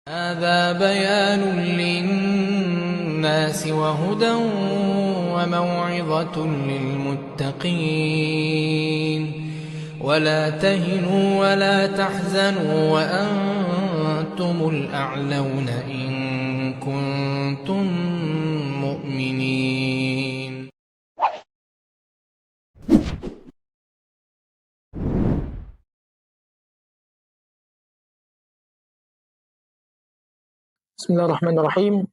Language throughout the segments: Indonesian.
هذا بيان للناس وهدى وموعظة للمتقين ولا تهنوا ولا تحزنوا وأنتم الأعلون إن كنتم مؤمنين. Bismillahirrahmanirrahim.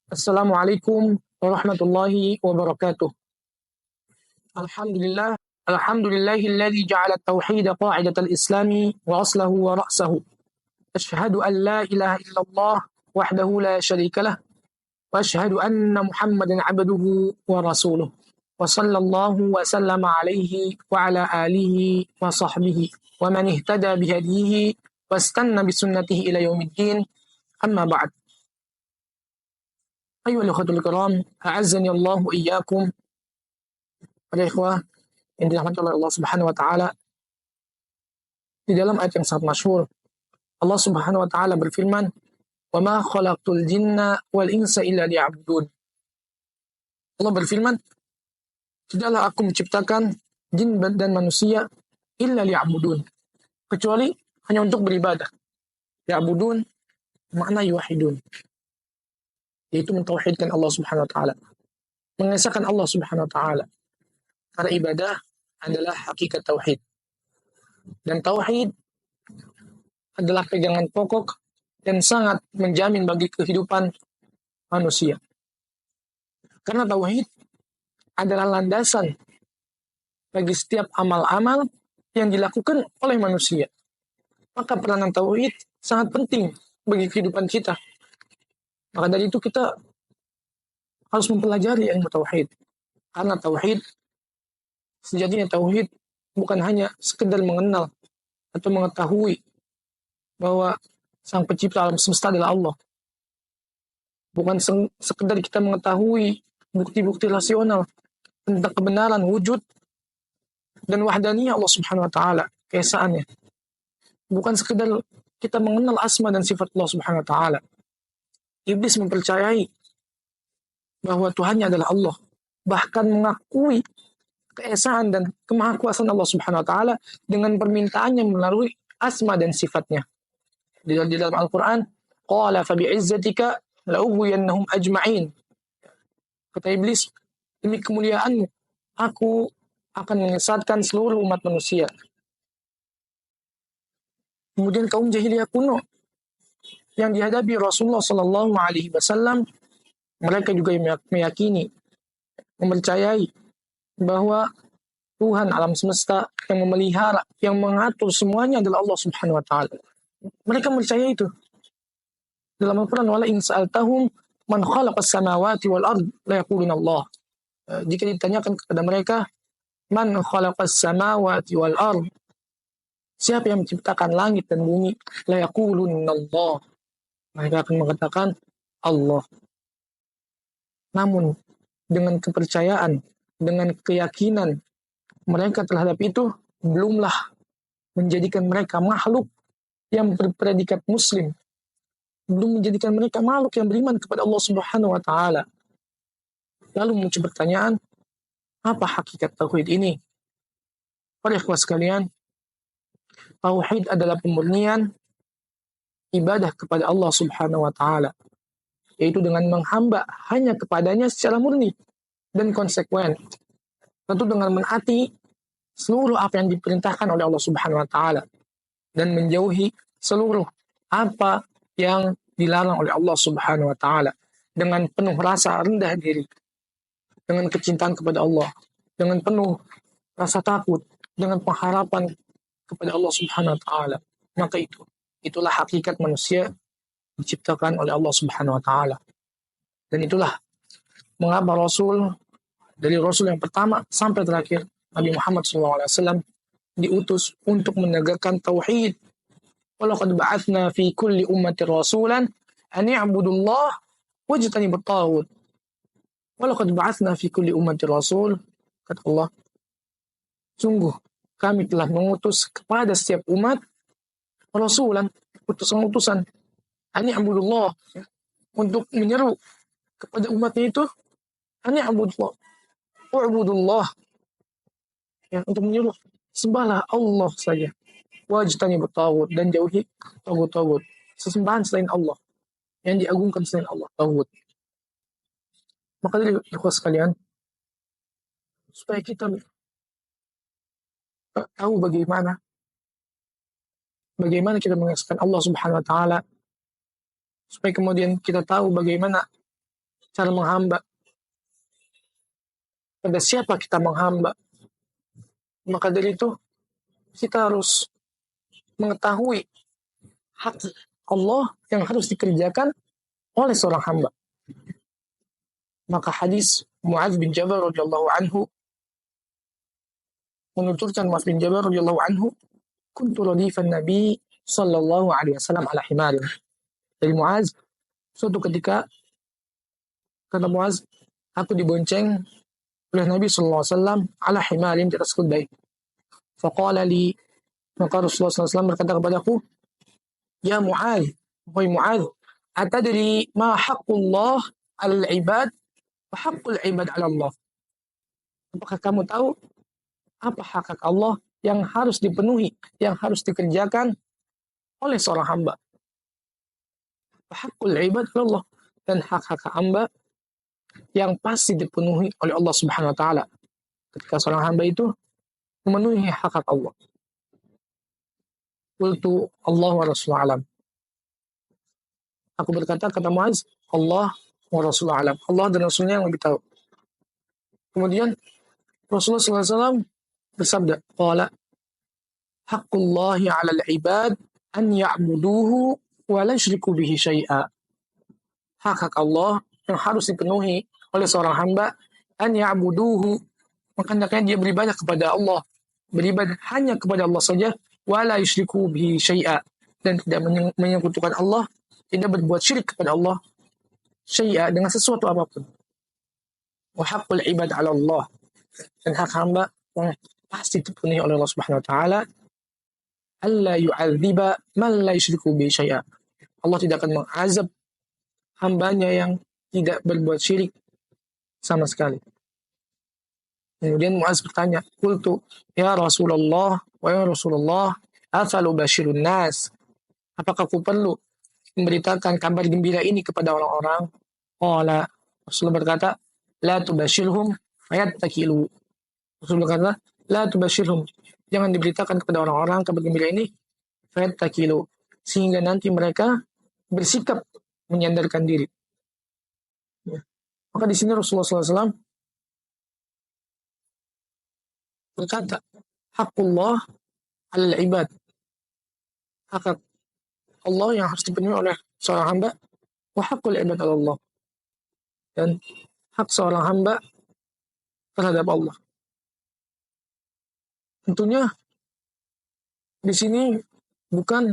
Assalamualaikum warahmatullahi wabarakatuh. Alhamdulillah. Alhamdulillahilladzi ja'ala at-tauhid qa'idatal islami wa aslahu wa ra'sahu. Asyhadu an la ilaha illallah wahdahu la syarika lah wa asyhadu anna Muhammadan 'abduhu wa rasuluh. Wa sallallahu wa sallama alaihi wa ala alihi wa sahbihi wa man ihtada bihadihi wastanna bisunnatihi ila yaumiddin. Amma ba'd. Ayyuhal ikhwatul kiram, a'azzani Allah wa iyyakum. Para ikhwah yang dirahmati oleh Allah Subhanahu wa taala, di dalam ayat yang sangat masyhur, Allah Subhanahu wa taala berfirman, "Wa ma khalaqtul jinna wal insa illa liya'budun." Allah berfirman, "Tidaklah aku menciptakan jin dan manusia illa liya'budun," kecuali hanya untuk beribadah. Ya'budun makna yuwahidun, yaitu mentauhidkan Allah Subhanahu wa taala, mengesahkan Allah Subhanahu wa taala. Karena ibadah adalah hakikat tauhid. Dan tauhid adalah pegangan pokok dan sangat menjamin bagi kehidupan manusia. Karena tauhid adalah landasan bagi setiap amal-amal yang dilakukan oleh manusia. Maka peranan tauhid sangat penting bagi kehidupan kita. Maka dari itu kita harus mempelajari ilmu tauhid. Karena tauhid, sejatinya tauhid bukan hanya sekedar mengenal atau mengetahui bahwa sang pencipta alam semesta adalah Allah. Bukan sekedar kita mengetahui bukti-bukti rasional tentang kebenaran wujud dan wahdaniyah Allah Subhanahu wa taala, keesaannya. Bukan sekedar kita mengenal asma dan sifat Allah Subhanahu wa taala. Iblis mempercayai bahwa Tuhannya adalah Allah, bahkan mengakui keesaan dan kemahakuasaan Allah Subhanahu wa taala dengan permintaannya melalui asma dan sifatnya. Di dalam Al-Qur'an, qala fa bi'izzatika la'ughwiyannahum ajma'in. Kata iblis, demi kemuliaanmu aku akan menyesatkan seluruh umat manusia. Kemudian kaum jahiliyah kuno yang dihadapi Rasulullah Sallallahu Alaihi Wasallam, mereka juga meyakini, mempercayai bahwa Tuhan alam semesta yang memelihara, yang mengatur semuanya adalah Allah Subhanahu Wa Taala. Mereka percaya itu. Dalam Al-Quran, wala in sa'altahum man khalaqas samawati wal ard la yaquluna Allah. Jika ditanyakan kepada mereka, man khalaqas samawati wal ard, siapa yang menciptakan langit dan bumi, la yaquluna Allah. Mereka akan mengatakan Allah. Namun dengan kepercayaan, dengan keyakinan mereka terhadap itu, belumlah menjadikan mereka makhluk yang berpredikat muslim. Belum menjadikan mereka makhluk yang beriman kepada Allah Subhanahu wa taala. Lalu muncul pertanyaan, apa hakikat tauhid ini? Para ikhwah sekalian, tauhid adalah pemurnian ibadah kepada Allah Subhanahu wa taala, yaitu dengan menghamba hanya kepadanya secara murni dan konsekuen. Tentu dengan menaati seluruh apa yang diperintahkan oleh Allah Subhanahu wa taala dan menjauhi seluruh apa yang dilarang oleh Allah Subhanahu wa taala, dengan penuh rasa rendah diri, dengan kecintaan kepada Allah, dengan penuh rasa takut, dengan pengharapan kepada Allah Subhanahu wa taala. Maka itulah hakikat manusia diciptakan oleh Allah Subhanahu wa taala. Dan itulah mengapa dari Rasul yang pertama sampai terakhir, Nabi Muhammad SAW, diutus untuk menegakkan tauhid. Walaqad ba'atsna fi kulli ummatin rasulan an i'budullah wajtanibut taghut. Walaqad ba'atsna fi kulli ummatin rasul, kata Allah, sungguh kami telah mengutus kepada setiap umat rasulan, utusan-utusan, Ani abudullah, untuk menyeru kepada umatnya itu, ani abudullah, u'budullah, ya, untuk menyuruh sembahlah Allah saja. Wajtani bertawud, dan jauhi taugut-taugut. Sesembahan selain Allah, yang diagungkan selain Allah, tauhid. Maka dari ikhwas sekalian, supaya kita tahu bagaimana kita mengesahkan Allah Subhanahu wa taala, supaya kemudian kita tahu bagaimana cara menghamba, pada siapa kita menghamba. Maka dari itu kita harus mengetahui hak Allah yang harus dikerjakan oleh seorang hamba. Maka hadis Mu'adz bin Jabal radhiyallahu anhu menuturkan, Mu'adz bin Jabal radhiyallahu anhu, kuntu radifan Nabi sallallahu alaihi wasallam ala himar. Dari Mu'adz, suatu ketika kata Mu'adz, aku dibonceng oleh Nabi sallallahu alaihi wasallam ala himarin, di atas keledai. Faqala li, maka Rasulullah sallallahu alaihi wasallam berkata kepadaku, ya Mu'adz, wahai Mu'adz, atadri ma haqqullah 'alal 'ibad wa haqqul 'ibad 'ala Allah? Apakah kamu tahu apa hak Allah yang harus dipenuhi, yang harus dikerjakan oleh seorang hamba? Wa haqqul 'ibad 'ala Allah, dan hak-hak hamba yang pasti dipenuhi oleh Allah Subhanahu wa taala ketika seorang hamba itu memenuhi hak Allah. Qultu Allah wa Rasulullah alam. Aku berkata, kata Mu'adz, Allah wa Rasulullah alam. Allah dan Rasulnya yang lebih tahu. Kemudian Rasulullah SAW bersabda, qala haqqullahi 'alal 'ibad an ya'buduhu wa la yusyriku bihi syai'a. Hak Allah yang harus dipenuhi oleh seorang hamba, an ya'buduhu, maka hendaknya dia beribadah kepada Allah, beribadah hanya kepada Allah saja, wa la yusyriku bihi syai'a, dan tidak menyekutukan Allah, tidak berbuat syirik kepada Allah syai'a, dengan sesuatu apapun. Wa haqqul 'ibad 'ala Allah, dan hak hamba yang pasti dipenuhi oleh Allah Subhanahu wa taala, alla yu'adziba man la yusyriku bihi syai'a. Allah tidak akan mengazab hambanya yang tidak berbuat syirik sama sekali. Kemudian Mu'adz bertanya, qultu ya Rasulullah, wa ya Rasulullah, afalu basyirun nas, apakah aku perlu memberitakan kabar gembira ini kepada orang-orang? Qala, Rasulullah berkata, la tubasyirhum fayattakilu. Rasulullah berkata, la tubasyirhum, jangan diberitakan kepada orang-orang kabar gembira ini, fayattakilu, sehingga nanti mereka bersikap menyandarkan diri. Ya. Maka di sini Rasulullah SAW berkata, haqqullah 'alal 'ibad, hak Allah yang harus dipenuhi oleh seorang hamba, wa haqqul 'ibad 'ala Allah, dan hak seorang hamba terhadap Allah. Tentunya di sini bukan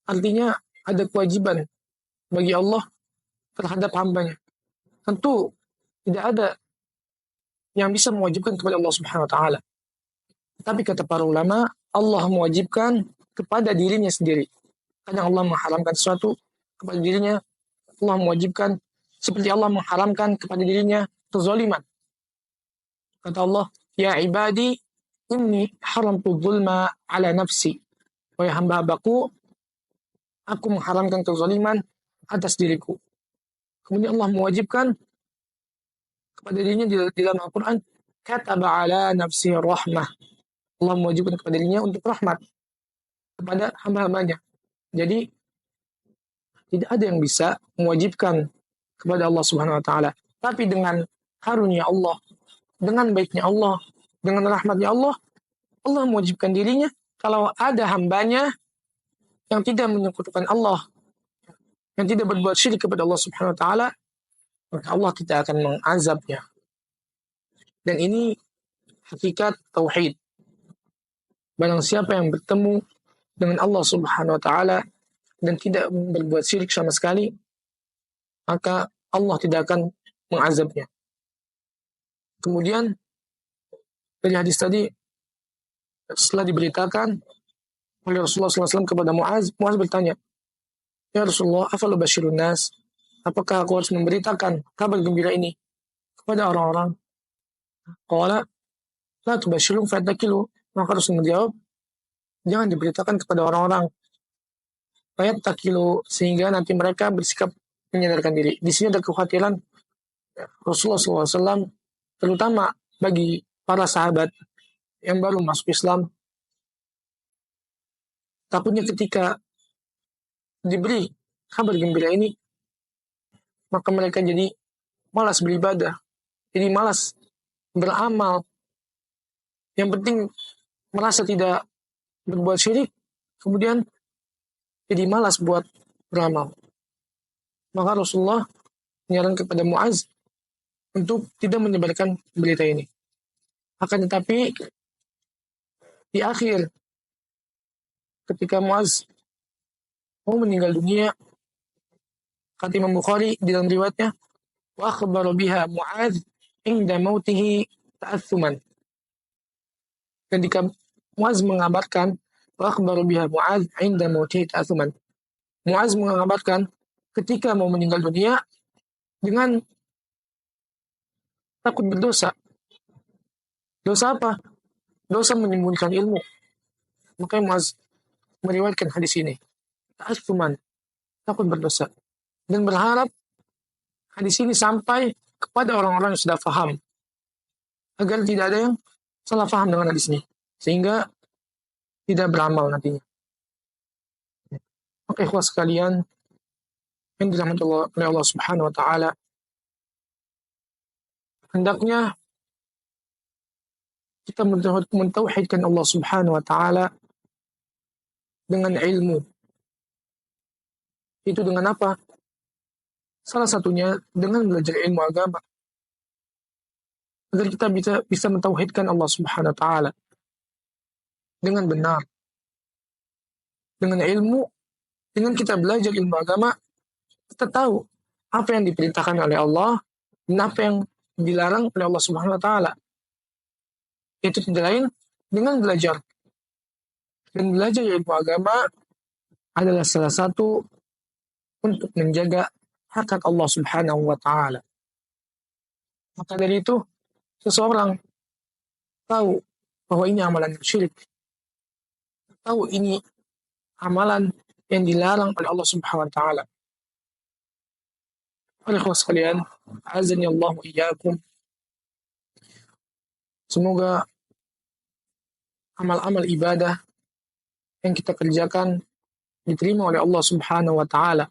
artinya ada kewajiban bagi Allah terhadap hambanya. Tentu tidak ada yang bisa mewajibkan kepada Allah Subhanahu wa taala. Tapi kata para ulama, Allah mewajibkan kepada dirinya sendiri. Kadang Allah mengharamkan sesuatu kepada dirinya, Allah mewajibkan, seperti Allah mengharamkan kepada dirinya kezaliman. Kata Allah, ya ibadi inni haramtu dzulma ala nafsi. Wahai hamba-hambaku, aku mengharamkan kezaliman atas diriku. Kemudian Allah mewajibkan kepada dirinya di dalam Al-Quran, kataba ala nafsi rahmah. Allah mewajibkan kepada dirinya untuk rahmat kepada hamba-hambanya. Jadi tidak ada yang bisa mewajibkan kepada Allah Subhanahu wa taala. Tapi dengan karunia Allah, dengan baiknya Allah, dengan rahmatnya Allah, Allah mewajibkan dirinya kalau ada hambanya yang tidak menyekutukan Allah, yang tidak berbuat syirik kepada Allah Subhanahu wa taala, maka Allah tidak akan mengazabnya. Dan ini hakikat tauhid. Barang siapa yang bertemu dengan Allah Subhanahu wa taala dan tidak berbuat syirik sama sekali, maka Allah tidak akan mengazabnya. Kemudian dari hadis tadi, setelah diberitakan oleh Rasulullah SAW kepada Mu'adz, Mu'adz bertanya, Ya Rasulullah, afalu basyirun nas, apakah aku harus memberitakan kabar gembira ini kepada orang-orang? Qala, la tubashirun fatakilu. Maka Rasul menjawab, jangan diberitakan kepada orang-orang. Ayat takilu, sehingga nanti mereka bersikap menyadarkan diri. Di sini ada kekhawatiran Rasulullah SAW, terutama bagi para sahabat yang baru masuk Islam. Takutnya ketika diberi kabar gembira ini, maka mereka jadi malas beribadah, jadi malas beramal. Yang penting merasa tidak berbuat syirik, kemudian jadi malas buat beramal. Maka Rasulullah menyarankan kepada Muaz untuk tidak menyebarkan berita ini. Akan tetapi di akhir ketika Muaz mau meninggal dunia, kata Imam Bukhari di dalam riwayatnya, wa akhbara biha Muaz inda mautihi ta'assuman. Ketika Muaz mengabarkan, wa akhbara biha Muaz inda mautihi ta'assuman. Muaz mengabarkan ketika mau meninggal dunia dengan takut berdosa. Dosa apa? Dosa menyembunyikan ilmu. Makanya Muaz meriwayatkan hadis ini. Ta'assuman, takut berdosa. Dan berharap hadis ini sampai kepada orang-orang yang sudah faham, agar tidak ada yang salah faham dengan hadis ini, sehingga tidak beramal nantinya. Maka ikhwah sekalian yang dirahmati oleh Allah Subhanahu wa taala, hendaknya kita mentauhidkan Allah Subhanahu wa taala dengan ilmu. Itu dengan apa? Salah satunya dengan belajar ilmu agama, agar kita bisa mentauhidkan Allah Subhanahu wa taala dengan benar. Dengan ilmu, dengan kita belajar ilmu agama, kita tahu apa yang diperintahkan oleh Allah dan apa yang dilarang oleh Allah Subhanahu wa taala. Itu tidak lain dengan belajar. Dan belajar ilmu agama adalah salah satu untuk menjaga hakikat Allah Subhanahu wa taala. Maka dari itu, seseorang tahu bahwa ini amalan syirik, tahu ini amalan yang dilarang oleh Allah Subhanahu wa taala. Ikhwah sekalian, azani Allah wa iyyakum. Semoga amal-amal ibadah yang kita kerjakan diterima oleh Allah Subhanahu wa taala.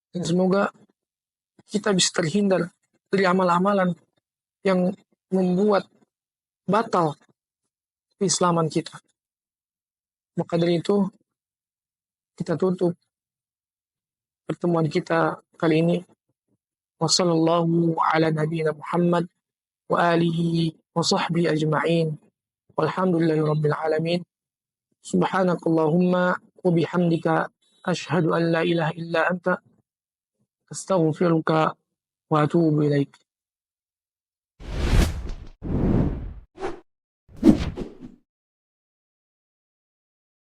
Dan semoga kita bisa terhindar dari amal-amalan yang membuat batal keislaman kita. Maka dari itu, kita tutup pertemuan kita kali ini. Wassallallahu ala nabiyyina Muhammad wa alihi wa sahbihi ajma'in. Walhamdulillahi rabbil alamin. Subhanakallahumma wa bihamdika ashhadu an la ilaha illa anta astaghfiruka wa atubu ilaik.